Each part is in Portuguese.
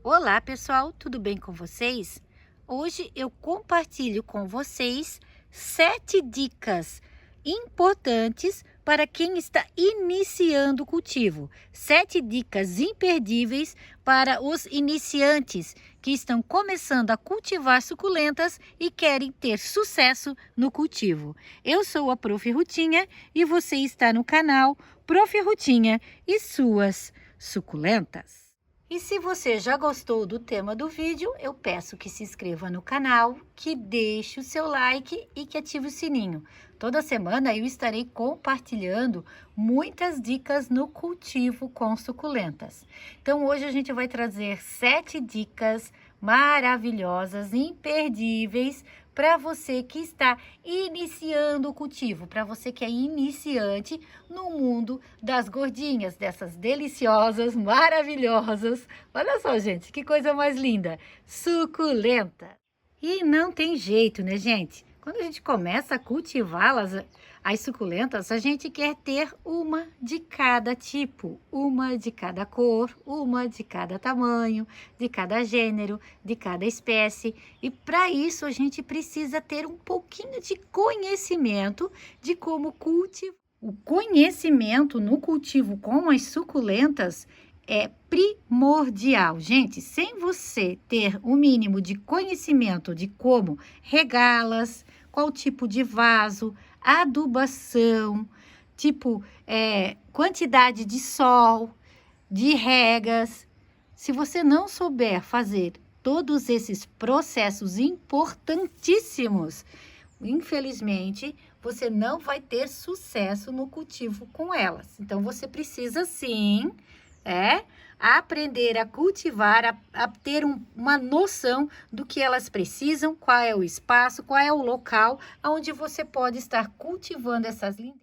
Olá, pessoal, tudo bem com vocês? Hoje eu compartilho com vocês 7 dicas importantes para quem está iniciando o cultivo. 7 dicas imperdíveis para os iniciantes que estão começando a cultivar suculentas e querem ter sucesso no cultivo. Eu sou a Prof. Rutinha e você está no canal Prof. Rutinha e suas suculentas. E se você já gostou do tema do vídeo, eu peço que se inscreva no canal, que deixe o seu like e que ative o sininho. Toda semana eu estarei compartilhando muitas dicas no cultivo com suculentas. Então hoje a gente vai trazer 7 dicas maravilhosas, imperdíveis, para você que está iniciando o cultivo, para você que é iniciante no mundo das gordinhas, dessas deliciosas, maravilhosas. Olha só, gente, que coisa mais linda, suculenta. E não tem jeito, né, gente? Quando a gente começa a cultivá-las, as suculentas, a gente quer ter uma de cada tipo, uma de cada cor, uma de cada tamanho, de cada gênero, de cada espécie. E para isso a gente precisa ter um pouquinho de conhecimento de como cultivar. O conhecimento no cultivo com as suculentas é primordial. Gente, sem você ter o mínimo de conhecimento de como regá-las, qual tipo de vaso, adubação, quantidade de sol, de regas. Se você não souber fazer todos esses processos importantíssimos, infelizmente, você não vai ter sucesso no cultivo com elas. Então, você precisa sim, aprender a cultivar, a ter uma noção do que elas precisam, qual é o espaço, qual é o local onde você pode estar cultivando essas lindezas.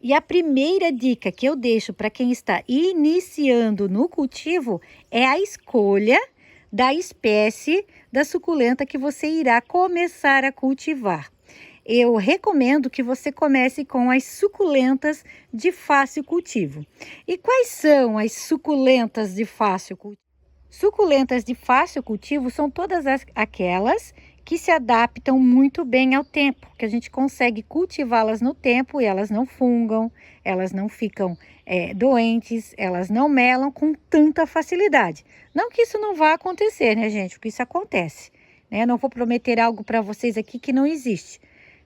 E a primeira dica que eu deixo para quem está iniciando no cultivo é a escolha da espécie da suculenta que você irá começar a cultivar. Eu recomendo que você comece com as suculentas de fácil cultivo. E quais são as suculentas de fácil cultivo? Suculentas de fácil cultivo são todas aquelas que se adaptam muito bem ao tempo, que a gente consegue cultivá-las no tempo e elas não fungam, elas não ficam doentes, elas não melam com tanta facilidade. Não que isso não vá acontecer, né, gente? Porque isso acontece, né? Não vou prometer algo para vocês aqui que não existe.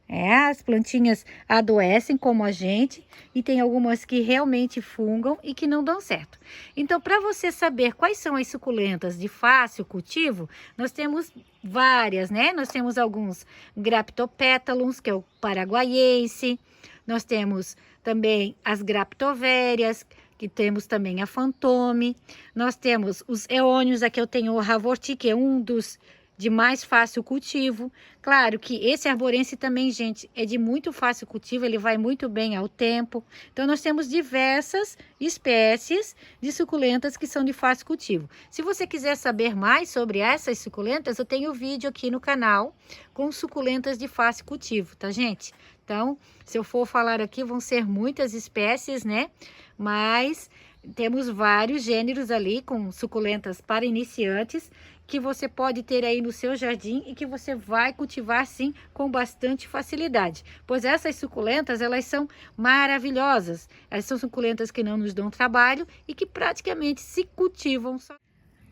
As plantinhas adoecem como a gente e tem algumas que realmente fungam e que não dão certo. Então, para você saber quais são as suculentas de fácil cultivo, nós temos várias, né? Nós temos alguns Graptopétalums, que é o paraguaiense. Nós temos também as Graptovérias, que temos também a Fantôme. Nós temos os eônios, aqui eu tenho o Haworthia, que é um dos de mais fácil cultivo. Claro que esse arborense também, gente, é de muito fácil cultivo, ele vai muito bem ao tempo. Então, nós temos diversas espécies de suculentas que são de fácil cultivo. Se você quiser saber mais sobre essas suculentas, eu tenho vídeo aqui no canal com suculentas de fácil cultivo, tá, gente? Então, se eu for falar aqui, vão ser muitas espécies, né? Mas temos vários gêneros ali com suculentas para iniciantes que você pode ter aí no seu jardim e que você vai cultivar sim com bastante facilidade. Pois essas suculentas, elas são maravilhosas. Elas são suculentas que não nos dão trabalho e que praticamente se cultivam só.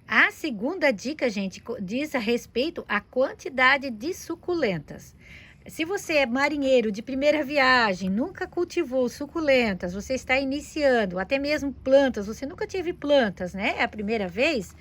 A segunda dica, gente, diz a respeito à quantidade de suculentas. Se você é marinheiro de primeira viagem, nunca cultivou suculentas, você está iniciando, até mesmo plantas, você nunca teve plantas, né? É a primeira vez.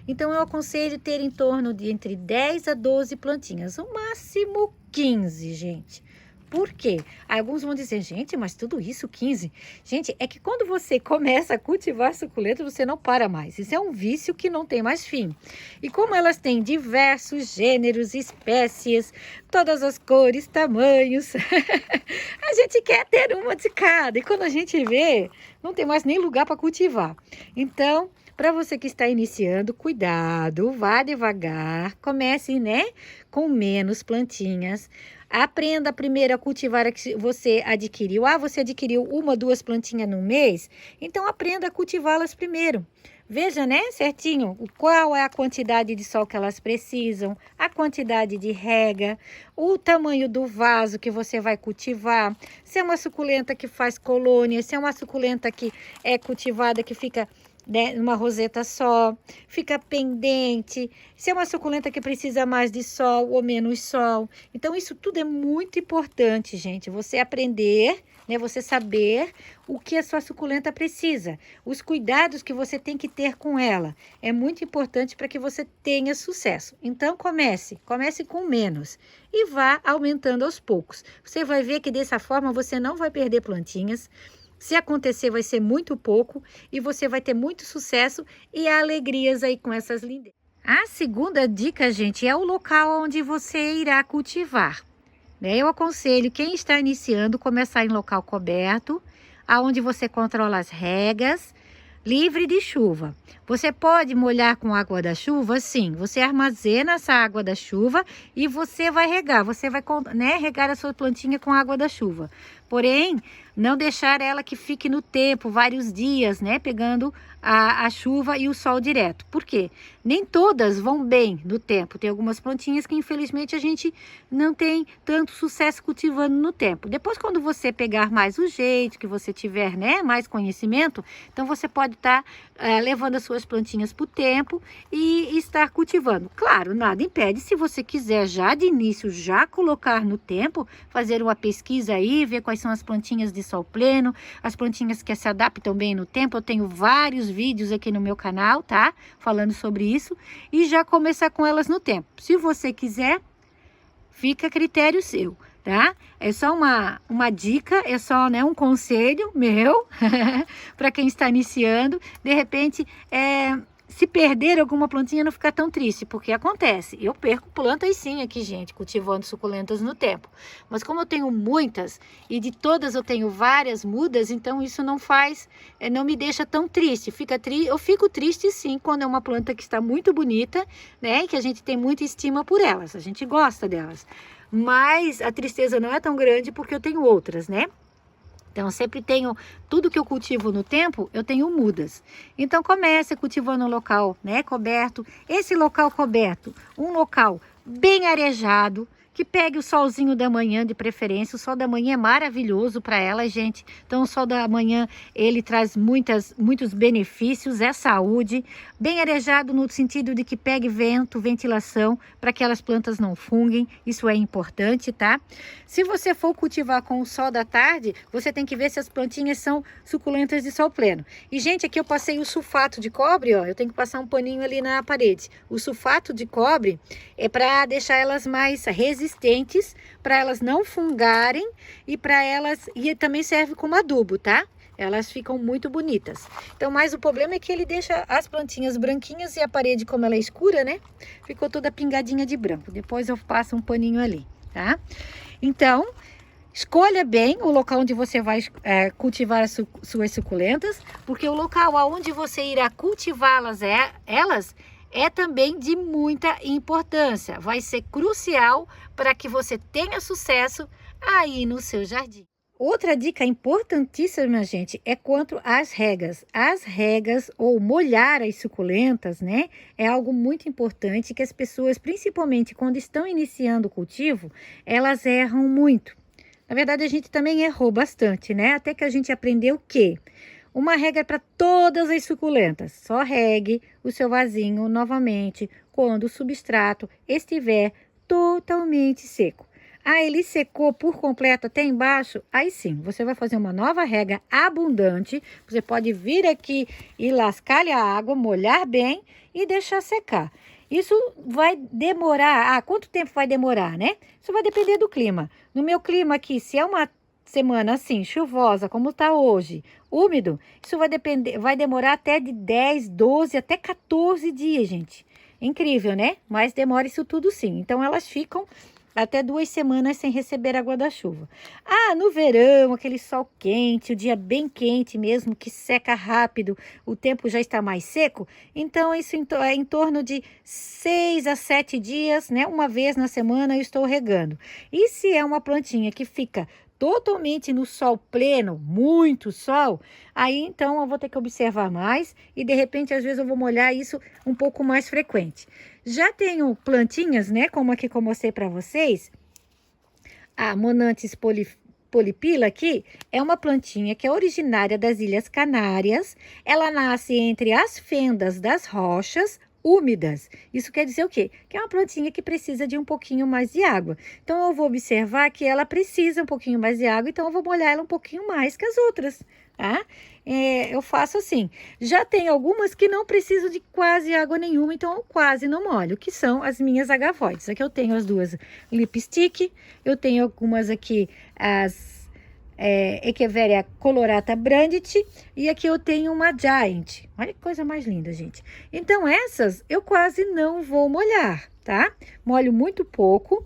Então, eu aconselho ter em torno de entre 10 a 12 plantinhas, o máximo 15, gente. Por quê? Alguns vão dizer, gente, mas tudo isso 15? Gente, é que quando você começa a cultivar suculentas, você não para mais. Isso é um vício que não tem mais fim. E como elas têm diversos gêneros, espécies, todas as cores, tamanhos, a gente quer ter uma de cada. E quando a gente vê, não tem mais nem lugar para cultivar. Então, para você que está iniciando, cuidado, vá devagar, comece, né, com menos plantinhas. Aprenda primeiro a cultivar a que você adquiriu. Você adquiriu 1, 2 plantinhas no mês? Então, aprenda a cultivá-las primeiro. Veja, né, certinho, qual é a quantidade de sol que elas precisam, a quantidade de rega, o tamanho do vaso que você vai cultivar, se é uma suculenta que faz colônia, se é uma suculenta que é cultivada que fica, né, numa roseta só, fica pendente, se é uma suculenta que precisa mais de sol ou menos sol. Então, isso tudo é muito importante, gente, você aprender, né, você saber o que a sua suculenta precisa, os cuidados que você tem que ter com ela. É muito importante para que você tenha sucesso. Então, comece com menos e vá aumentando aos poucos. Você vai ver que dessa forma você não vai perder plantinhas. Se acontecer, vai ser muito pouco e você vai ter muito sucesso e alegrias aí com essas lindezas. A segunda dica, gente, é o local onde você irá cultivar. Eu aconselho quem está iniciando começar em local coberto, aonde você controla as regas, livre de chuva. Você pode molhar com água da chuva? Sim, você armazena essa água da chuva e você vai regar. Você vai, né, regar a sua plantinha com água da chuva. Porém, não deixar ela que fique no tempo, vários dias, né, pegando a chuva e o sol direto. Por quê? Nem todas vão bem no tempo. Tem algumas plantinhas que, infelizmente, a gente não tem tanto sucesso cultivando no tempo. Depois, quando você pegar mais o jeito, que você tiver, né, mais conhecimento, então você pode estar levando as suas plantinhas para o tempo e estar cultivando. Claro, nada impede, se você quiser já de início, já colocar no tempo, fazer uma pesquisa aí, ver quais são as plantinhas de sol pleno, as plantinhas que se adaptam bem no tempo. Eu tenho vários vídeos aqui no meu canal, tá? Falando sobre isso, e já começar com elas no tempo. Se você quiser, fica a critério seu, tá? É só uma dica, é só, né, um conselho meu para quem está iniciando. De repente, se perder alguma plantinha, não ficar tão triste, porque acontece. Eu perco plantas sim aqui, gente, cultivando suculentas no tempo. Mas como eu tenho muitas e de todas eu tenho várias mudas, então isso não me deixa tão triste. Eu fico triste sim quando é uma planta que está muito bonita, né, que a gente tem muita estima por elas, a gente gosta delas. Mas a tristeza não é tão grande porque eu tenho outras, né? Então, eu sempre tenho, tudo que eu cultivo no tempo, eu tenho mudas. Então, comece cultivando um local, né, coberto. Esse local coberto, um local bem arejado, que pegue o solzinho da manhã de preferência. O sol da manhã é maravilhoso para ela, gente. Então, o sol da manhã, ele traz muitos benefícios, é saúde. Bem arejado no sentido de que pegue vento, ventilação, para que aquelas plantas não funguem. Isso é importante, tá? Se você for cultivar com o sol da tarde, você tem que ver se as plantinhas são suculentas de sol pleno. E, gente, aqui eu passei o sulfato de cobre, ó. Eu tenho que passar um paninho ali na parede. O sulfato de cobre é para deixar elas mais resistentes, para elas não fungarem e também serve como adubo, tá? Elas ficam muito bonitas. Então, mas o problema é que ele deixa as plantinhas branquinhas e a parede, como ela é escura, né? Ficou toda pingadinha de branco. Depois eu passo um paninho ali, tá? Então, escolha bem o local onde você vai cultivar as suas suculentas, porque o local onde você irá cultivá-las, elas é também de muita importância. Vai ser crucial para que você tenha sucesso aí no seu jardim. Outra dica importantíssima, gente, é quanto às regas. As regas ou molhar as suculentas, né? É algo muito importante que as pessoas, principalmente quando estão iniciando o cultivo, elas erram muito. Na verdade, a gente também errou bastante, né? Até que a gente aprendeu que uma regra para todas as suculentas. Só regue o seu vasinho novamente quando o substrato estiver totalmente seco. Ele secou por completo até embaixo? Aí sim, você vai fazer uma nova rega abundante. Você pode vir aqui e lascar a água, molhar bem e deixar secar. Isso vai demorar, quanto tempo vai demorar, né? Isso vai depender do clima. No meu clima aqui, se é uma semana assim, chuvosa, como está hoje, úmido, isso vai demorar até de 10, 12, até 14 dias, gente. Incrível, né? Mas demora isso tudo sim. Então, elas ficam até 2 semanas sem receber água da chuva. No verão, aquele sol quente, o dia bem quente mesmo, que seca rápido, o tempo já está mais seco, então isso é em torno de 6 a 7 dias, né? Uma vez na semana eu estou regando. E se é uma plantinha que fica totalmente no sol pleno, muito sol, aí então eu vou ter que observar mais e de repente às vezes eu vou molhar isso um pouco mais frequente. Já tenho plantinhas, né, como aqui que eu mostrei para vocês, a Monantes polipila aqui é uma plantinha que é originária das Ilhas Canárias. Ela nasce entre as fendas das rochas úmidas. Isso quer dizer o quê? Que é uma plantinha que precisa de um pouquinho mais de água. Então, eu vou observar que ela precisa um pouquinho mais de água, então eu vou molhar ela um pouquinho mais que as outras, tá? Eu faço assim. Já tem algumas que não precisam de quase água nenhuma, então eu quase não molho, que são as minhas agavoides. Aqui eu tenho as duas lipstick, eu tenho algumas aqui, as Echeveria colorata Brandt, e aqui eu tenho uma Giant. Olha que coisa mais linda, gente. Então, essas eu quase não vou molhar, tá? Molho muito pouco.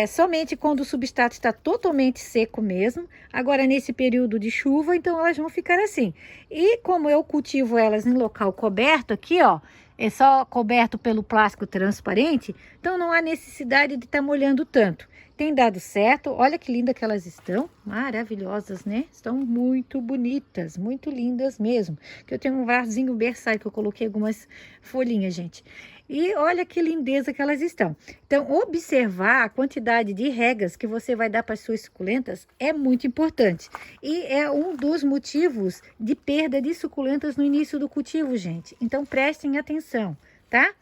Somente quando o substrato está totalmente seco mesmo. Agora, nesse período de chuva, então elas vão ficar assim. E como eu cultivo elas em local coberto aqui, ó, é só coberto pelo plástico transparente, então não há necessidade de estar molhando tanto. Tem dado certo, olha que linda que elas estão, maravilhosas, né? Estão muito bonitas, muito lindas mesmo. Que eu tenho um vasinho berçário que eu coloquei algumas folhinhas, gente. E olha que lindeza que elas estão. Então, observar a quantidade de regas que você vai dar para as suas suculentas é muito importante. E é um dos motivos de perda de suculentas no início do cultivo, gente. Então, prestem atenção, tá?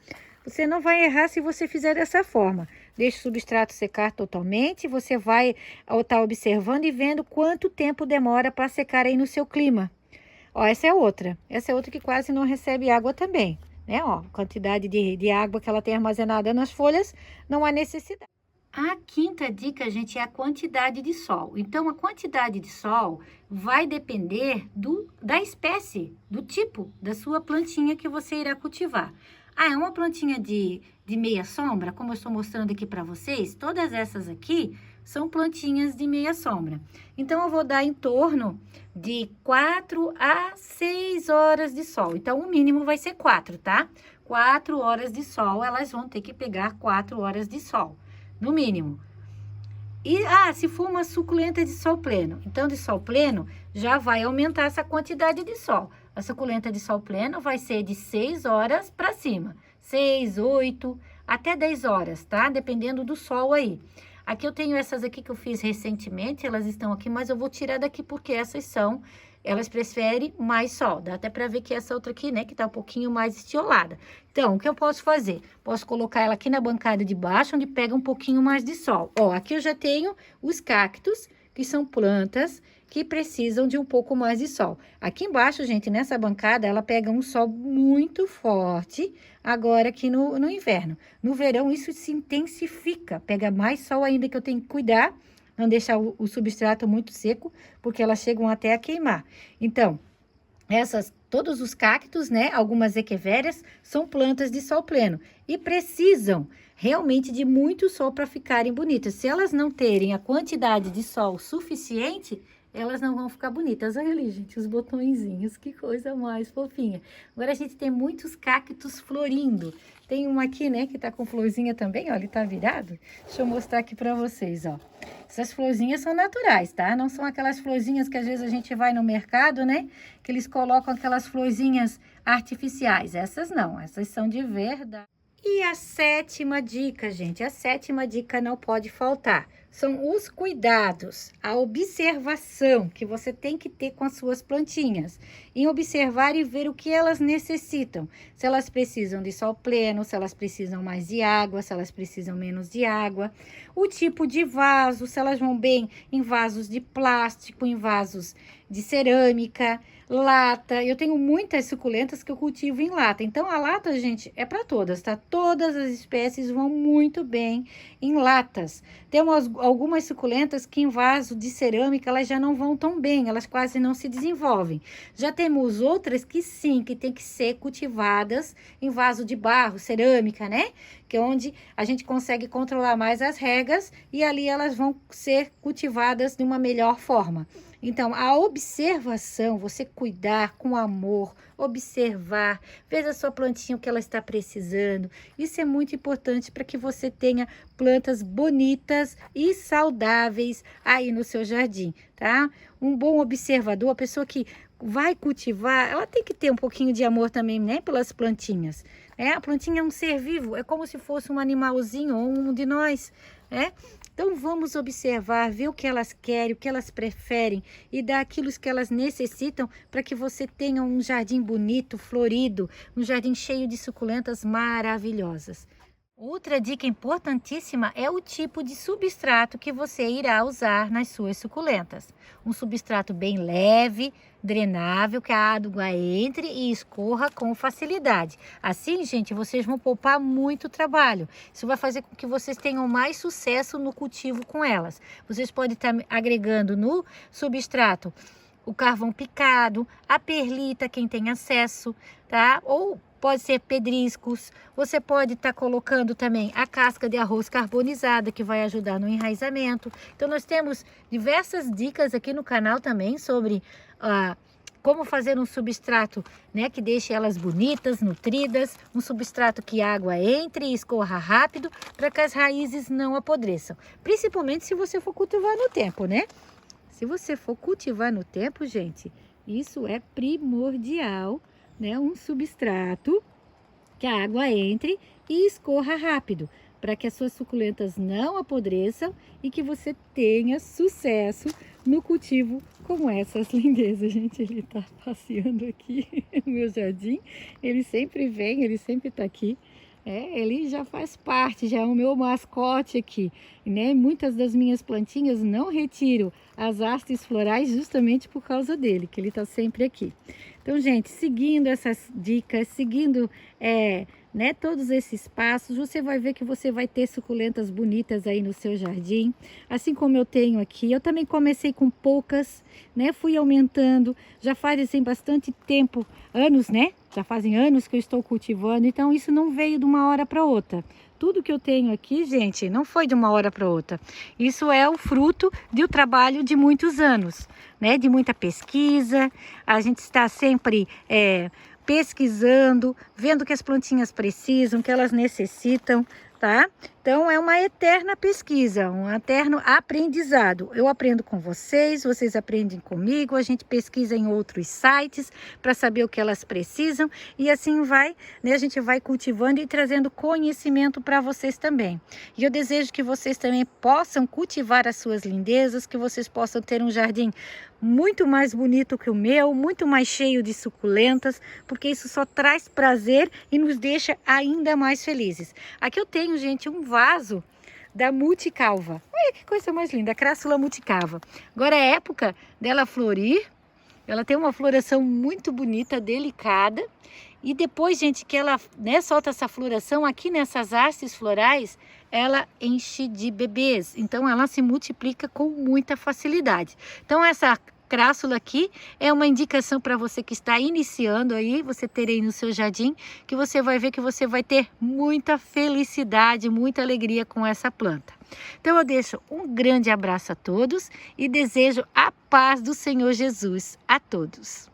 Você não vai errar se você fizer dessa forma. Deixa o substrato secar totalmente, você vai estar observando e vendo quanto tempo demora para secar aí no seu clima. Ó, essa é outra. Essa é outra que quase não recebe água também. Né, ó, quantidade de água que ela tem armazenada nas folhas, não há necessidade. A quinta dica, gente, é a quantidade de sol. Então, a quantidade de sol vai depender da espécie, do tipo da sua plantinha que você irá cultivar. É uma plantinha de meia sombra, como eu estou mostrando aqui para vocês, todas essas aqui são plantinhas de meia sombra. Então, eu vou dar em torno de 4 a 6 horas de sol. Então, o mínimo vai ser 4, tá? 4 horas de sol, elas vão ter que pegar 4 horas de sol, no mínimo. E, se for uma suculenta de sol pleno, então de sol pleno já vai aumentar essa quantidade de sol. A suculenta de sol pleno vai ser de 6 horas para cima, 6, 8, até 10 horas, tá? Dependendo do sol aí. Aqui eu tenho essas aqui que eu fiz recentemente, elas estão aqui, mas eu vou tirar daqui porque elas preferem mais sol. Dá até para ver que essa outra aqui, né, que tá um pouquinho mais estiolada. Então, o que eu posso fazer? Posso colocar ela aqui na bancada de baixo, onde pega um pouquinho mais de sol. Ó, aqui eu já tenho os cactos, que são plantas que precisam de um pouco mais de sol. Aqui embaixo, gente, nessa bancada, ela pega um sol muito forte, agora aqui no inverno. No verão, isso se intensifica, pega mais sol ainda, que eu tenho que cuidar, não deixar o substrato muito seco, porque elas chegam até a queimar. Então, todos os cactos, né, algumas echeverias, são plantas de sol pleno e precisam realmente de muito sol para ficarem bonitas. Se elas não terem a quantidade de sol suficiente, elas não vão ficar bonitas. Olha ali, gente, os botõezinhos, que coisa mais fofinha. Agora a gente tem muitos cactos florindo. Tem um aqui, né, que tá com florzinha também, ó, ele tá virado. Deixa eu mostrar aqui pra vocês, ó. Essas florzinhas são naturais, tá? Não são aquelas florzinhas que às vezes a gente vai no mercado, né, que eles colocam aquelas florzinhas artificiais. Essas não, essas são de verdade. E a sétima dica, gente, a sétima dica não pode faltar. São os cuidados, a observação que você tem que ter com as suas plantinhas. Em observar e ver o que elas necessitam. Se elas precisam de sol pleno, se elas precisam mais de água, se elas precisam menos de água. O tipo de vaso, se elas vão bem em vasos de plástico, em vasos de cerâmica, lata. Eu tenho muitas suculentas que eu cultivo em lata. Então, a lata, gente, é para todas, tá? Todas as espécies vão muito bem em latas. Temos algumas suculentas que em vaso de cerâmica, elas já não vão tão bem, elas quase não se desenvolvem. Já temos outras que sim, que tem que ser cultivadas em vaso de barro, cerâmica, né? Que é onde a gente consegue controlar mais as regas e ali elas vão ser cultivadas de uma melhor forma. Então, a observação, você cuidar com amor, observar, ver a sua plantinha o que ela está precisando. Isso é muito importante para que você tenha plantas bonitas e saudáveis aí no seu jardim, tá? Um bom observador, a pessoa que vai cultivar, ela tem que ter um pouquinho de amor também, né, pelas plantinhas. A plantinha é um ser vivo, é como se fosse um animalzinho ou um de nós, né? Então vamos observar, ver o que elas querem, o que elas preferem e dar aquilo que elas necessitam para que você tenha um jardim bonito, florido, um jardim cheio de suculentas maravilhosas. Outra dica importantíssima é o tipo de substrato que você irá usar nas suas suculentas. Um substrato bem leve, drenável, que a água entre e escorra com facilidade. Assim, gente, vocês vão poupar muito trabalho. Isso vai fazer com que vocês tenham mais sucesso no cultivo com elas. Vocês podem estar agregando no substrato o carvão picado, a perlita, quem tem acesso, tá? Ou pode ser pedriscos, você pode estar colocando também a casca de arroz carbonizada, que vai ajudar no enraizamento. Então, nós temos diversas dicas aqui no canal também sobre como fazer um substrato, né, que deixe elas bonitas, nutridas, um substrato que a água entre e escorra rápido, para que as raízes não apodreçam. Principalmente se você for cultivar no tempo, né? Se você for cultivar no tempo, gente, isso é primordial, né? Um substrato que a água entre e escorra rápido, para que as suas suculentas não apodreçam e que você tenha sucesso no cultivo com essas lindezas. Gente, ele tá passeando aqui no meu jardim, ele sempre vem, ele sempre tá aqui. Ele já faz parte, já é o meu mascote aqui, né? Muitas das minhas plantinhas não retiro as hastes florais justamente por causa dele, que ele está sempre aqui. Então, gente, seguindo essas dicas, seguindo né, todos esses passos, você vai ver que você vai ter suculentas bonitas aí no seu jardim, assim como eu tenho aqui. Eu também comecei com poucas, né? Fui aumentando, já fazem bastante tempo, anos, né? Já fazem anos que eu estou cultivando, então isso não veio de uma hora para outra. Tudo que eu tenho aqui, gente, não foi de uma hora para outra. Isso é o fruto do trabalho de muitos anos, né? De muita pesquisa. A gente está sempre pesquisando, vendo o que as plantinhas precisam, o que elas necessitam, tá? Então é uma eterna pesquisa, um eterno aprendizado. Eu aprendo com vocês, vocês aprendem comigo, a gente pesquisa em outros sites para saber o que elas precisam e assim vai, né? A gente vai cultivando e trazendo conhecimento para vocês também. E eu desejo que vocês também possam cultivar as suas lindezas, que vocês possam ter um jardim muito mais bonito que o meu, muito mais cheio de suculentas, porque isso só traz prazer e nos deixa ainda mais felizes. Aqui eu tenho, gente, um vaso da multicalva. Olha que coisa mais linda, a crassula multicalva. Agora é época dela florir. Ela tem uma floração muito bonita, delicada. E depois, gente, que ela, né, solta essa floração aqui nessas hastes florais, ela enche de bebês. Então, ela se multiplica com muita facilidade. Então, essa crassula aqui é uma indicação para você que está iniciando aí, você ter aí no seu jardim, que você vai ver que você vai ter muita felicidade, muita alegria com essa planta. Então eu deixo um grande abraço a todos e desejo a paz do Senhor Jesus a todos.